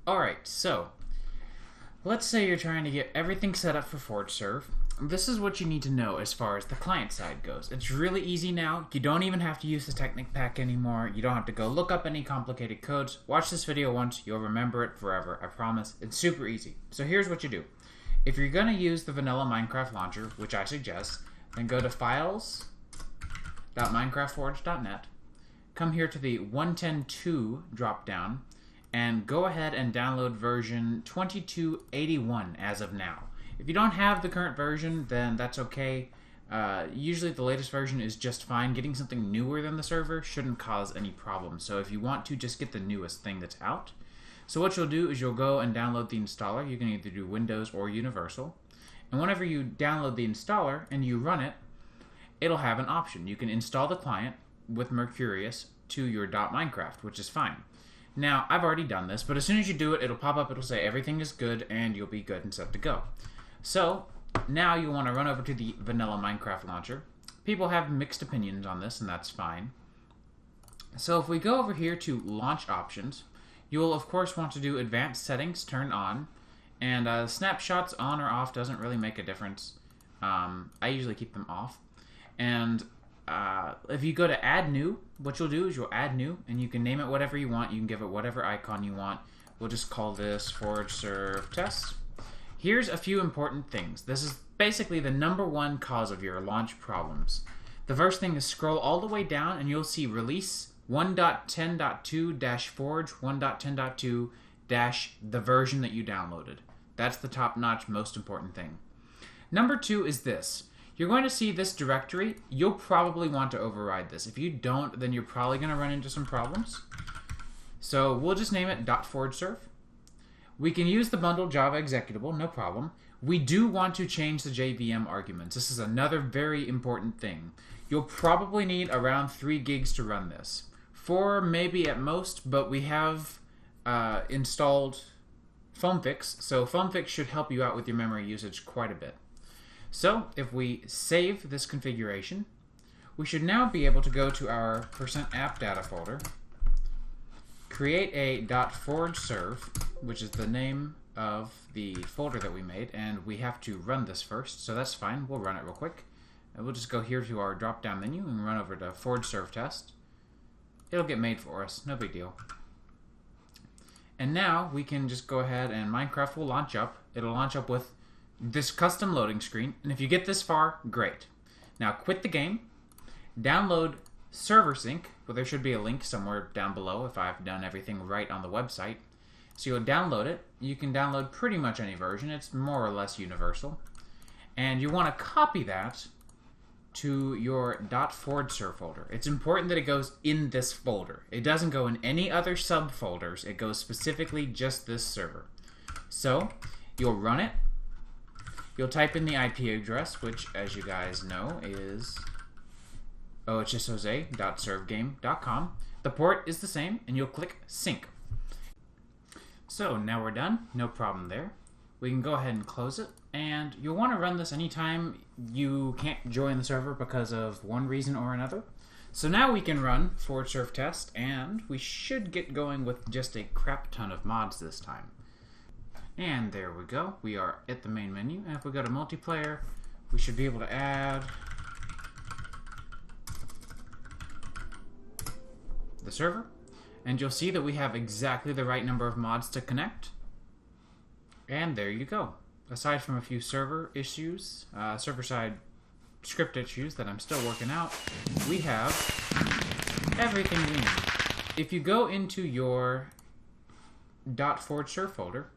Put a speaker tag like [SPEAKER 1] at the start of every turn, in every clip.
[SPEAKER 1] Alright, so let's say you're trying to get everything set up for ForgeServ. This is what you need to know as far as the client side goes. It's really easy now. You don't even have to use the Technic pack anymore. You don't have to go look up any complicated codes. Watch this video once, you'll remember it forever, I promise. It's super easy. So here's what you do. If you're going to use the vanilla Minecraft launcher, which I suggest, then go to files.minecraftforge.net, come here to the 110.2 drop down, and go ahead and download version 2281 as of now. If you don't have the current version, then that's okay. Usually the latest version is just fine. Getting something newer than the server shouldn't cause any problems. So if you want to, just get the newest thing that's out. So what you'll do is you'll go and download the installer. You can either do Windows or Universal. And whenever you download the installer and you run it, it'll have an option. You can install the client with Mercurius to your .minecraft, which is fine. Now, I've already done this, but as soon as you do it, it'll pop up, it'll say everything is good, and you'll be good and set to go. So, now you want to run over to the vanilla Minecraft launcher. People have mixed opinions on this, and that's fine. So if we go over here to Launch Options, you will of course want to do Advanced Settings Turn On, and snapshots on or off doesn't really make a difference. I usually keep them off. And if you go to Add New, what you'll do is you'll add new, and you can name it whatever you want. You can give it whatever icon you want. We'll just call this ForgeServ Test. Here's a few important things. This is basically the #1 cause of your launch problems. The first thing is scroll all the way down, and you'll see Release 1.10.2-Forge 1.10.2- the version that you downloaded. That's the top-notch, most important thing. #2 is this. You're going to see this directory. You'll probably want to override this. If you don't, then you're probably going to run into some problems. So we'll just name it .ForgeServ. We can use the bundle Java executable, no problem. We do want to change the JVM arguments. This is another very important thing. You'll probably need around 3 gigs to run this. 4 maybe at most, but we have installed FoamFix, so FoamFix should help you out with your memory usage quite a bit. So if we save this configuration, we should now be able to go to our %appdata folder, create a .ForgeServ, which is the name of the folder that we made, and we have to run this first, so that's fine. We'll run it real quick. And we'll just go here to our drop-down menu and run over to ForgeServ Test. It'll get made for us, no big deal. And now we can just go ahead and Minecraft will launch up. It'll launch up with this custom loading screen, and if you get this far, great. Now quit the game, download Server Sync, well, there should be a link somewhere down below if I've done everything right on the website. So you'll download it. You can download pretty much any version. It's more or less universal. And you want to copy that to your .ForgeServ folder. It's important that it goes in this folder. It doesn't go in any other subfolders. It goes specifically just this server. So you'll run it. You'll type in the IP address, which, as you guys know, is ohsjose.servgame.com. The port is the same, and you'll click Sync. So now we're done. No problem there. We can go ahead and close it, and you'll want to run this anytime you can't join the server because of one reason or another. So now we can run ForgeServ Test, and we should get going with just a crap ton of mods this time. And there we go. We are at the main menu, and if we go to multiplayer, we should be able to add the server, and you'll see that we have exactly the right number of mods to connect. And there you go. Aside from a few server issues, server-side script issues that I'm still working out, we have everything we need. If you go into your .ForgeServ folder,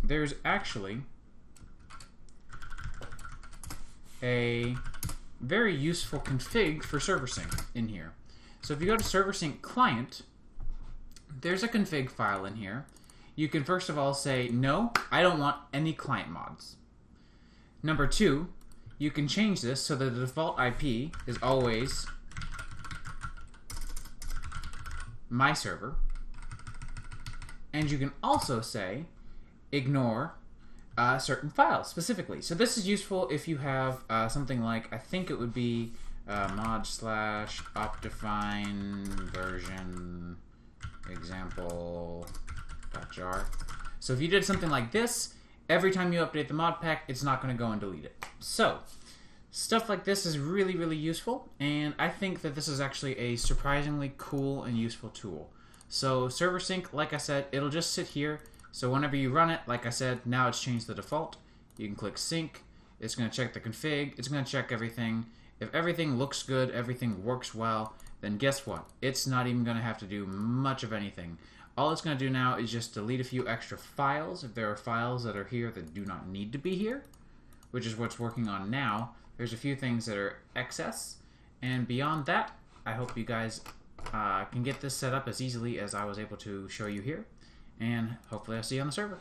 [SPEAKER 1] there's actually a very useful config for Server Sync in here. So if you go to Server Sync Client, there's a config file in here. You can first of all say, no, I don't want any client mods. #2, you can change this so that the default IP is always my server. And you can also say, ignore certain files specifically. So this is useful if you have something like, I think it would be mod/opdefine version example.jar. So if you did something like this, every time you update the mod pack, it's not going to go and delete it. So stuff like this is really, really useful, and I think that this is actually a surprisingly cool and useful tool. So server sync, like I said, it'll just sit here. So whenever you run it, like I said, now it's changed the default. You can click sync. It's going to check the config. It's going to check everything. If everything looks good, everything works well, then guess what? It's not even going to have to do much of anything. All it's going to do now is just delete a few extra files if there are files that are here that do not need to be here, which is what's working on now. There's a few things that are excess, and beyond that, I hope you guys can get this set up as easily as I was able to show you here, and hopefully I'll see you on the server.